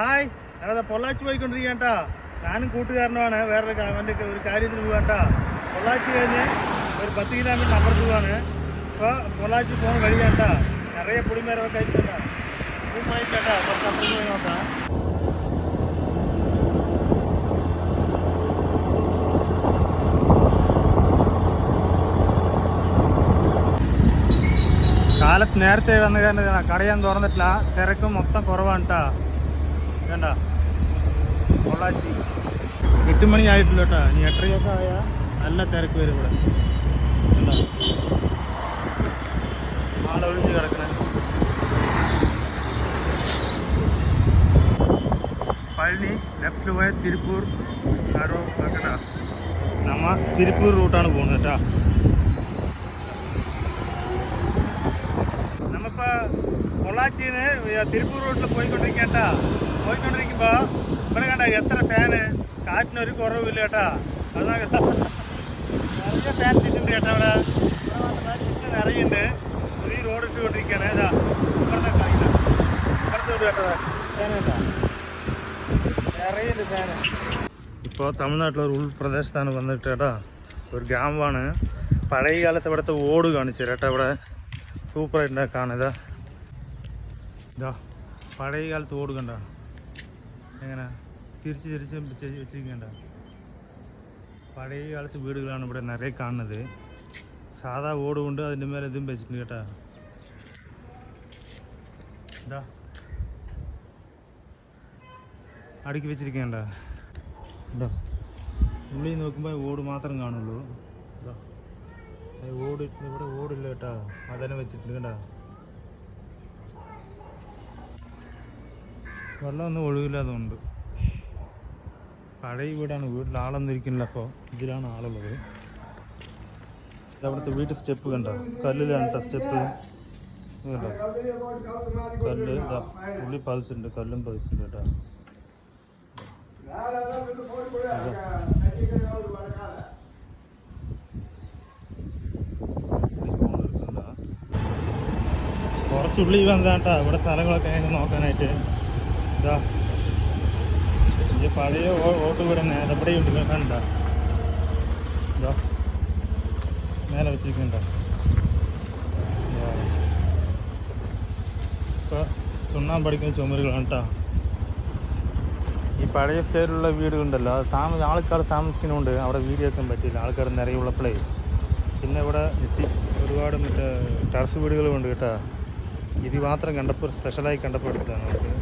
Hi, അതാ പൊള്ളാച്ചി പോയിക്കൊണ്ടിരിക്കുക കേട്ടാ. ഞാനും കൂട്ടുകാരനുമാണ്. വേറൊരു അവൻ്റെ ഒരു കാര്യത്തിന് പോകാം കേട്ടാ. പൊള്ളാച്ചി കഴിഞ്ഞ് ഒരു 10 കിലോമീറ്റർ അപ്പുറത്ത് പോവാണ്. ഇപ്പോൾ പൊള്ളാച്ചി പോകുന്ന വഴി കേട്ടാ. നിറയെ പൊടിമരമൊക്കെ ആയിട്ടാ. പൂപ്പായിട്ട് കേട്ടാ. കുറച്ച് അപ്പുറത്ത് പോയി നോക്കാം. കാലത്ത് നേരത്തെ വന്ന് കാരണം കടയാൻ തുറന്നിട്ടില്ല. തിരക്കും മൊത്തം കുറവാണ് കേട്ടാ. വേണ്ട പൊള്ളാച്ചി 8 മണി ആയിട്ടില്ല കേട്ടോ. ഇനി 8:30 ആയാൽ നല്ല തിരക്ക് വരും ഇവിടെ. എന്താ ആളൊഴിഞ്ഞ് കിടക്കണേ. പഴനി ലെഫ്റ്റ് പോയ തിരുപ്പൂർ ആരോ കേട്ടാ. നമ്മ തിരുപ്പൂർ റൂട്ടാണ് പോകുന്നത് കേട്ടാ. നമ്മളിപ്പോൾ പൊള്ളാച്ചിന്ന് തിരുപ്പൂർ റൂട്ടിൽ പോയിക്കൊണ്ടിരിക്കേട്ടാ. പോയിക്കൊണ്ടിരിക്കുമ്പോൾ ഇവിടെ കണ്ട എത്ര ഫാന്, കാറ്റിനൊരു കുറവില്ല കേട്ടാ. അതാ നിറയെ ഫാൻ ഇട്ടിട്ടുണ്ട് കേട്ടാ. ഇവിടെ ചുറ്റും നിറയുണ്ട്. ഈ റോഡ് ഇട്ടുകൊണ്ടിരിക്കുകയാണ്. ഏതാ ഇവിടുത്തെ കായില്ല ഇവിടുത്തെ വിട് കേട്ടതാ. ഫാൻ കേട്ടാ, നിറയുണ്ട് ഫാന്. ഇപ്പോൾ തമിഴ്നാട്ടിലൊരു ഉൾപ്രദേശത്താണ് വന്നിട്ട് കേട്ടാ. ഒരു ഗ്രാമമാണ്. പഴയ കാലത്ത് ഇവിടുത്തെ ഓട് കാണിച്ചു കേട്ടാ. ഇവിടെ സൂപ്പറായിട്ട് കാണുക. ഇതാ പഴയ കാലത്ത് ഓട് കണ്ട എങ്ങനെ തിരിച്ച് വെച്ചിരിക്കേണ്ട. പഴയ കാലത്ത് വീടുകളാണ് ഇവിടെ നിറയെ കാണുന്നത്. സാധാ ഓട് കൊണ്ട് അതിൻ്റെ മേലെ ഇതും വെച്ചിട്ടുണ്ട് കേട്ടാ. ഇതാ അടുക്കി വെച്ചിരിക്കേണ്ട. ഇതാ ഉള്ളിൽ നോക്കുമ്പോൾ ഓട് മാത്രം കാണുള്ളൂ. ഇതാ ഓട് ഇവിടെ ഓടില്ല കേട്ടാ. അതന്നെ വെച്ചിട്ടുണ്ട് കേട്ടാ. വെള്ളമൊന്നും ഒഴുകില്ലാതുകൊണ്ട്. പഴയ വീടാണ്. വീട്ടിൽ ആളൊന്നും ഇരിക്കുന്നില്ല. അപ്പോൾ ഇതിലാണ് ആളുള്ളത്. അവിടുത്തെ വീട്ടിൽ സ്റ്റെപ്പ് കണ്ട കല്ലിലാണ് കേട്ടോ സ്റ്റെപ്പ്. കണ്ടോ കല്ല്. ഇതാ ഉള്ളി പതിച്ചിട്ടുണ്ട്, കല്ലും പതിച്ചിട്ടുണ്ട് കേട്ടോ. കുറച്ചുള്ളി വന്നതാട്ടാ ഇവിടെ സ്ഥലങ്ങളൊക്കെ അതിന് നോക്കാനായിട്ട്. ഇതാ ഈ പഴയ ഓട്ട് വീട് നേരപ്പടിയുണ്ട് കണ്ട. ഇതാ മേലെ വെച്ചിരിക്കണ്ട. ഇപ്പോൾ ചുണ്ണാമ്പടിക്കുന്ന ചുമരുകളാണ് കേട്ടോ. ഈ പഴയ സ്റ്റൈലിലുള്ള വീടുകളുണ്ടല്ലോ, അത് ആൾക്കാർ താമസിക്കുന്നുണ്ട്. അവിടെ വീട് വെക്കാൻ പറ്റില്ല, ആൾക്കാർ നിറയുള്ളപ്പോഴേ. പിന്നെ ഇവിടെ ഒരുപാട് മറ്റേ ടെറസ് വീടുകളുമുണ്ട് കേട്ടോ. ഇത് മാത്രം കണ്ടപ്പോൾ സ്പെഷ്യലായി കണ്ടപ്പോൾ എടുത്തതാണ് നമുക്ക്.